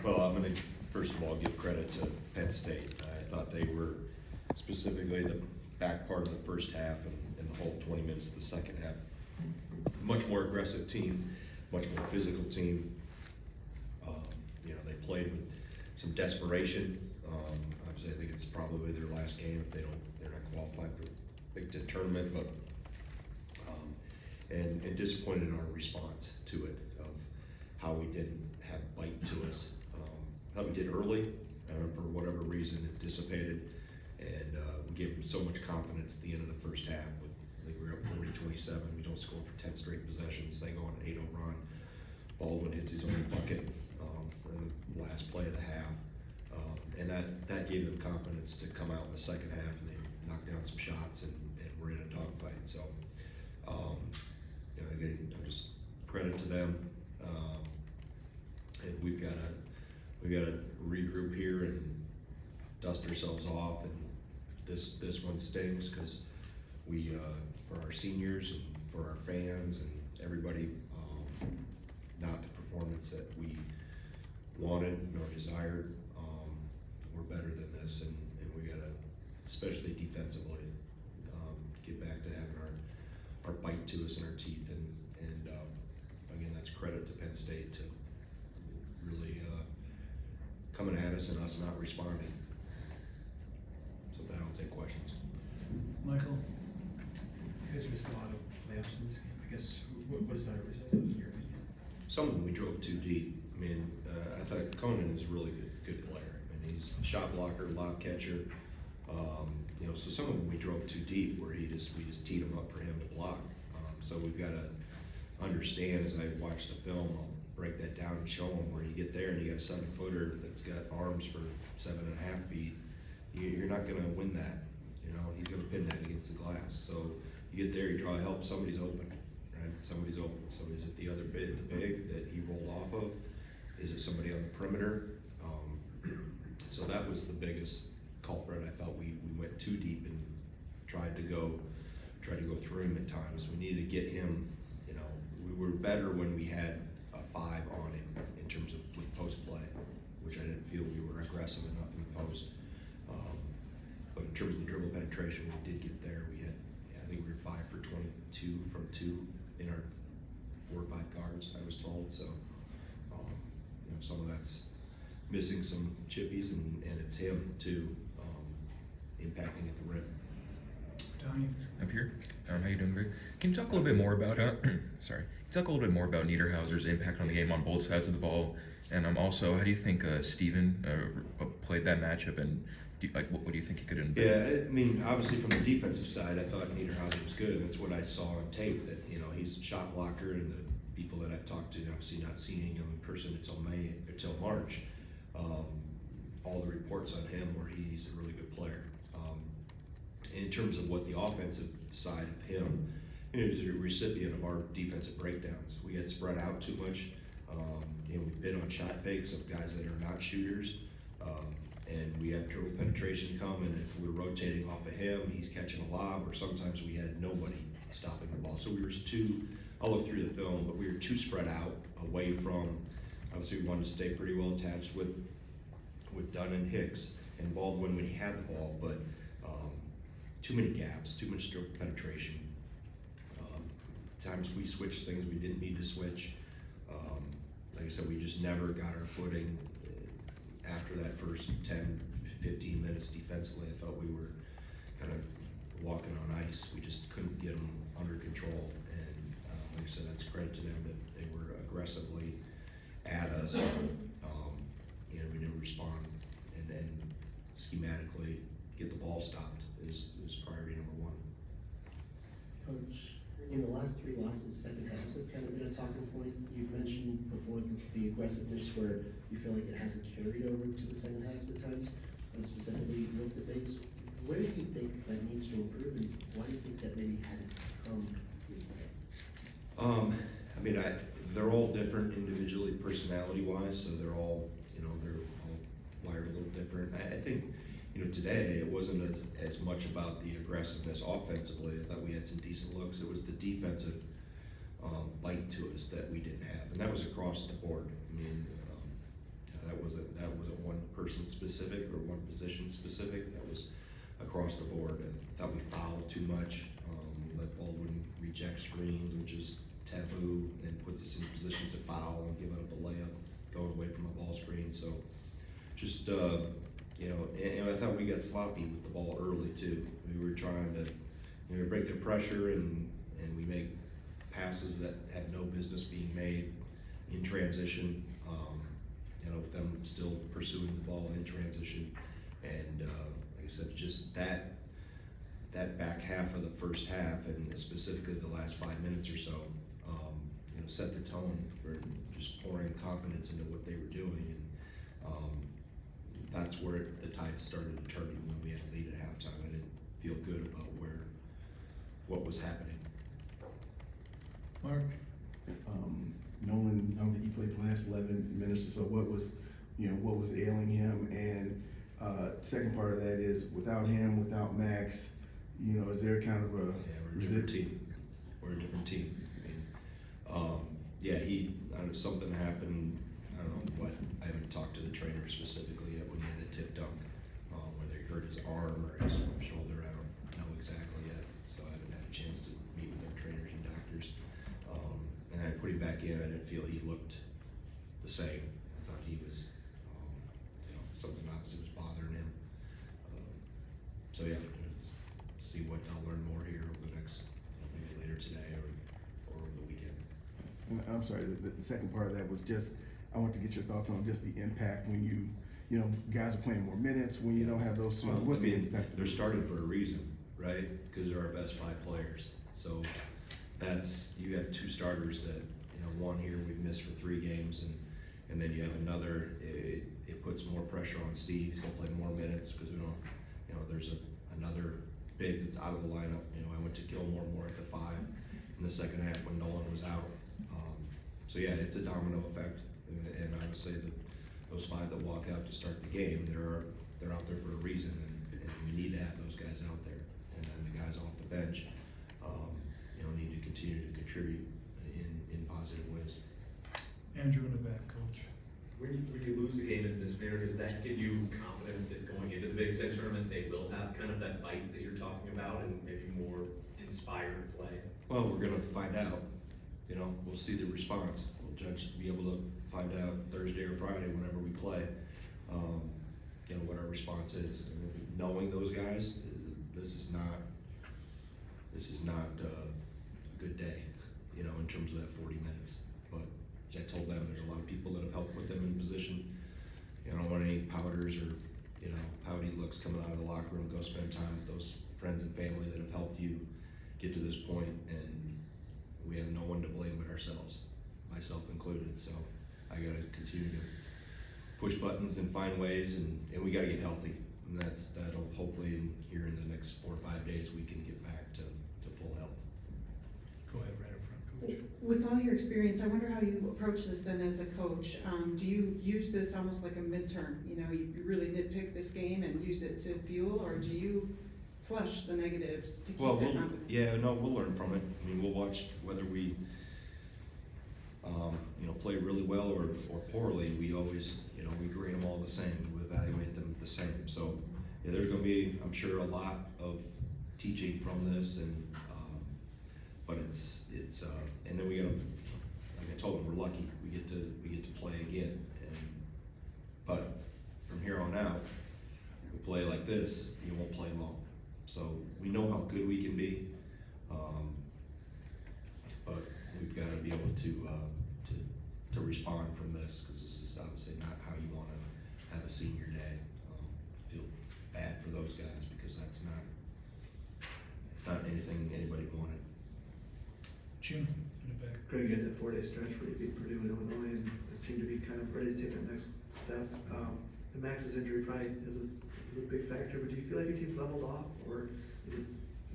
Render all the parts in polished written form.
Well, I'm going to first of all give credit to Penn State. I thought they were specifically the back part of the first half and the whole 20 minutes of the second half. Much more aggressive team, much more physical team. They played with some desperation. Obviously, I think it's probably their last game if they're not qualified for the Big Ten tournament, but and disappointed in our response to it, of how we didn't have bite to us. How we did early, for whatever reason, it dissipated, and we gave them so much confidence at the end of the first half. I think we were up 40-27. We don't score for 10 straight possessions. They go on an 8-0 run. Baldwin hits his own bucket in the last play of the half, and that gave them confidence to come out in the second half, and they knocked down some shots and were in a dogfight. So, again, just credit to them. And we've got to regroup here and dust ourselves off. And this one stings because we, for our seniors and for our fans and everybody, not the performance that we wanted nor desired. We're better than this, and we got to, especially defensively, get back to having our bite to us in our teeth. And again, that's credit to Penn State to really coming at us and us not responding. So with that, I'll take questions. Michael? You guys missed a lot of layups in this game. I guess, what is that a result of, in your opinion? Some of them we drove too deep. I mean, I thought Conan is a really good player. I mean, he's a shot blocker, lob catcher. So some of them we drove too deep, where we just teed them up for him to block. So we've got to understand, as I watch the film, I'll break that down and show them where you get there and you got a 7-footer that's got arms for 7.5 feet. You're not going to win that. He's going to pin that against the glass. So you get there, you draw help, somebody's open, right? Somebody's open. So is it the other big that he rolled off of? Is it somebody on the perimeter? So that was the biggest culprit. I felt we went too deep and tried to go through him at times. We needed to get him. We were better when we had a 5 on him in terms of with post play, which I didn't feel we were aggressive enough in the post. But in terms of the dribble penetration, we did get there. We had, I think we were 5 for 22 from 2 in our 4 or 5 guards, I was told. So, some of that's missing some chippies, and it's him too, impacting at the rim. Donnie? Up here. How you doing, Greg? Can you talk a little bit more about sorry? Can you talk a little bit more about Niederhauser's impact on the game on both sides of the ball, and also how do you think Steven played that matchup, and what do you think he could have done? Yeah, I mean, obviously from the defensive side, I thought Niederhauser was good, and that's what I saw on tape. That he's a shot blocker, and the people that I've talked to, obviously not seeing him in person until March. All the reports on him where he's a really good player. In terms of what the offensive side of him, he was a recipient of our defensive breakdowns. We had spread out too much. We've been on shot fakes of guys that are not shooters, and we have dribble penetration come, and if we're rotating off of him, he's catching a lob, or sometimes we had nobody stopping the ball. So we were too, I'll look through the film, but we were too spread out away from, obviously we wanted to stay pretty well attached with Dunn and Hicks and Baldwin when he had the ball, but too many gaps, too much dribble penetration. Times we switched things we didn't need to switch. Like I said, we just never got our footing after that first 10-15 minutes defensively. I felt we were kind of walking on ice. We just couldn't get them under control, and like I said, that's credit to them that they were aggressively at us, and we didn't respond, and schematically get the ball stopped is priority number 1. Coach, in the last 3 losses, second halves have kind of been a talking point. You've mentioned before the aggressiveness where you feel like it hasn't carried over to the second halves at times, specifically with the bigs. Where do you think that needs to improve, and why do you think that maybe hasn't come recently? I mean, they're all different individually, personality-wise, so they're all wired a little different. I think, today it wasn't as much about the aggressiveness offensively. I thought we had some decent looks. It was the defensive bite to us that we didn't have, and that was across the board. I mean, that wasn't person specific or one position specific. That was across the board, and thought we fouled too much. We let Baldwin reject screens, which is taboo, and puts us in positions to foul and giving up a layup, going away from a ball screen. So just, you know, and I thought we got sloppy with the ball early too. We were trying to, you know, break their pressure, and we make passes that have no business being made in transition. You know, with them still pursuing the ball in transition, and like I said, just that back half of the first half, and specifically the last 5 minutes or so, you know, set the tone for just pouring confidence into what they were doing, and that's where the tide started to turn. When we had a lead at halftime, I didn't feel good about what was happening. Mark? Knowing that he played the last 11 minutes or so, what was ailing him? And second part of that is, without him, without Max, you know, is there kind of a Yeah, we're a different team. We're a different team. I mean, yeah, I don't know, something happened. I don't know what. I haven't talked to the trainer specifically yet when he had the tip dunk, whether he hurt his arm or his shoulder. I don't know exactly yet, so I haven't had a chance to meet with their trainers and doctors. And I put him back in. I didn't feel he looked the same. I thought he was, you know, something obviously was bothering him. So yeah, see what I'll learn more here over the next, maybe later today or over the weekend. And I'm sorry, the second part of that was just, I want to get your thoughts on just the impact when you know, guys are playing more minutes, when you don't have those. Well, What's I the mean, impact? they're starting for a reason, right? Because they're our best 5 players. So you have 2 starters that, you know, one here we've missed for 3 games, and then you have another. It puts more pressure on Steve. He's gonna play more minutes because we don't, you know, there's another big that's out of the lineup. You know, I went to Gilmore more at the 5 in the second half when Nolan was out. So yeah, it's a domino effect, and obviously those 5 that walk out to start the game, they're out there for a reason, and we need to have those guys out there, and then the guys off the bench, you know, need to continue to contribute in positive ways. Andrew in the back, coach. When you lose a game in this manner, does that give you confidence that going into the Big Ten tournament, they will have kind of that bite that you're talking about and maybe more inspired play? Well, we're gonna find out. You know, we'll see the response. We'll be able to find out Thursday or Friday whenever we play. You know what our response is. And knowing those guys, this is not a good day. You know, in terms of that 40 minutes. But as I told them, there's a lot of people that have helped put them in position. You know, I don't want any powders or, you know, pouty looks coming out of the locker room. Go spend time with those friends and family that have helped you get to this point, and we have no one to blame but ourselves, myself included. So I gotta continue to push buttons and find ways, and we gotta get healthy. And that'll hopefully here in the next 4 or 5 days we can get back to full health. Go ahead, right up front, coach. With all your experience, I wonder how you approach this then as a coach. Do you use this almost like a midterm? You know, you really nitpick this game and use it to fuel, or do you flush the negatives to keep Well, it confident? we'll learn from it. I mean, we'll watch whether we, you know, play really well or poorly. We always, you know, we grade them all the same. We evaluate them the same. So, yeah, there's going to be, I'm sure, a lot of teaching from this, and but it's and then we got to, like I told them, we're lucky we get to play again. But from here on out, we play like this, you won't play long. So we know how good we can be, but we've got to be able to respond from this, because this is obviously not how you want to have a senior day. I feel bad for those guys because it's not anything anybody wanted. Jim in the back. Greg, you had that 4-day stretch where you beat Purdue and Illinois, and it seemed to be kind of ready to take that next step. And Max's injury probably is a big factor, but do you feel like your team's leveled off, or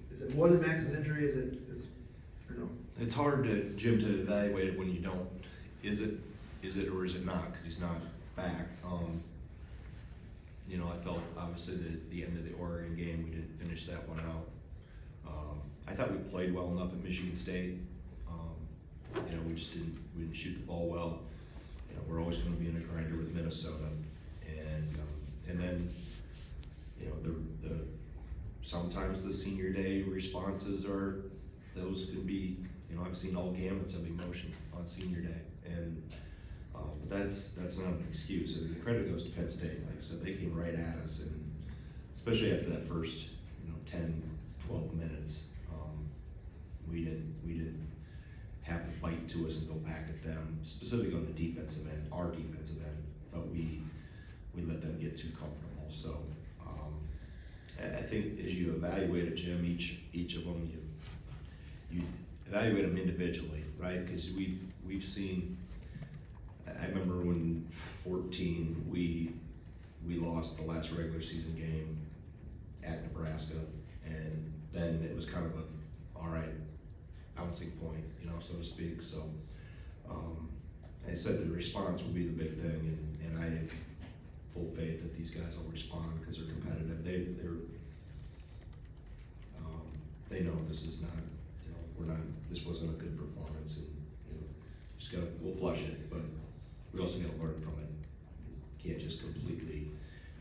is it more than Max's injury? Or no? It's hard Jim, to evaluate it when you don't. Is it or is it not? Because he's not back. You know, I felt obviously the end of the Oregon game, we didn't finish that one out. I thought we played well enough at Michigan State. You know, we didn't shoot the ball well. You know, we're always going to be in a grinder with Minnesota, and sometimes the senior day responses are, those can be, I've seen all gamuts of emotion on senior day, and, but that's not an excuse, and the credit goes to Penn State, like I said, they came right at us, and especially after that first, 10, 12 minutes, we didn't have to bite to us and go back at them, specifically on the defensive end, our defensive end, but we let them get too comfortable, so, I think as you evaluate it, Jim, each of them, you evaluate them individually, right? Because we've seen, I remember when 14, we lost the last regular season game at Nebraska, and then it was kind of all right, bouncing point, so to speak, so, I said the response will be the big thing, and I have full faith that these guys will respond because they're competitive. They know this is not, this wasn't a good performance, and we'll flush it, but we also gotta learn from it. Can't just completely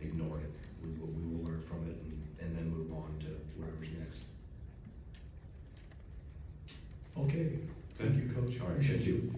ignore it. We will learn from it and then move on to whatever's next. Okay, thank you, Coach. All right, Appreciate thank you.